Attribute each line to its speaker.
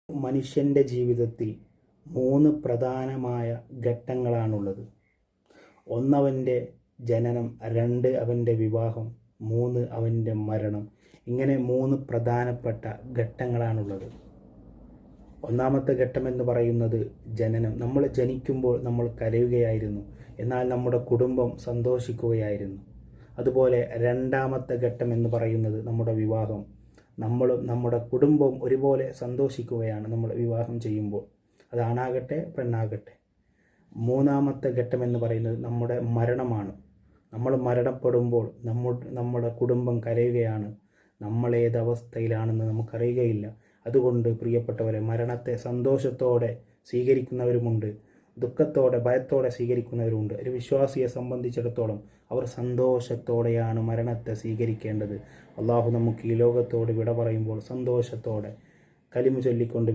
Speaker 1: മനുഷ്യൻ്റെ ജീവിതത്തിൽ 3 പ്രധാനമായ ഘട്ടങ്ങളാണുള്ളത്. 1 അവൻ്റെ ജനനം, 2 അവൻ്റെ വിവാഹം, 3 അവൻ്റെ മരണം. ഇങ്ങനെ 3 പ്രധാനപ്പെട്ട ഘട്ടങ്ങളാണുള്ളത്. ഒന്നാമത്തെ ഘട്ടം എന്ന് പറയുന്നത് ജനനം. നമ്മൾ ജനിക്കുമ്പോൾ നമ്മൾ കരയുകയായിരുന്നു, എന്നാൽ നമ്മുടെ കുടുംബം സന്തോഷിക്കുകയായിരുന്നു. അതുപോലെ രണ്ടാമത്തെ ഘട്ടം എന്ന് പറയുന്നത് നമ്മുടെ വിവാഹം. നമ്മളും നമ്മുടെ കുടുംബവും ഒരുപോലെ സന്തോഷിക്കുകയാണ് നമ്മൾ വിവാഹം ചെയ്യുമ്പോൾ, അത് ആണാകട്ടെ പെണ്ണാകട്ടെ. മൂന്നാമത്തെ ഘട്ടം എന്ന് പറയുന്നത് നമ്മുടെ മരണമാണ്. നമ്മൾ മരണപ്പെടുമ്പോൾ നമ്മുടെ കുടുംബം കരയുകയാണ്. നമ്മൾ ഏതവസ്ഥയിലാണെന്ന് നമുക്കറിയുകയില്ല. അതുകൊണ്ട് പ്രിയപ്പെട്ടവരെ, മരണത്തെ സന്തോഷത്തോടെ സ്വീകരിക്കുന്നവരുമുണ്ട്, ദുഃഖത്തോടെ ഭയത്തോടെ സ്വീകരിക്കുന്നവരുമുണ്ട്. ഒരു വിശ്വാസിയെ സംബന്ധിച്ചിടത്തോളം അവർ സന്തോഷത്തോടെയാണ് മരണത്തെ സ്വീകരിക്കേണ്ടത്. അള്ളാഹു നമുക്ക് ഈ ലോകത്തോട് വിട പറയുമ്പോൾ സന്തോഷത്തോടെ കലിമ ചൊല്ലിക്കൊണ്ട്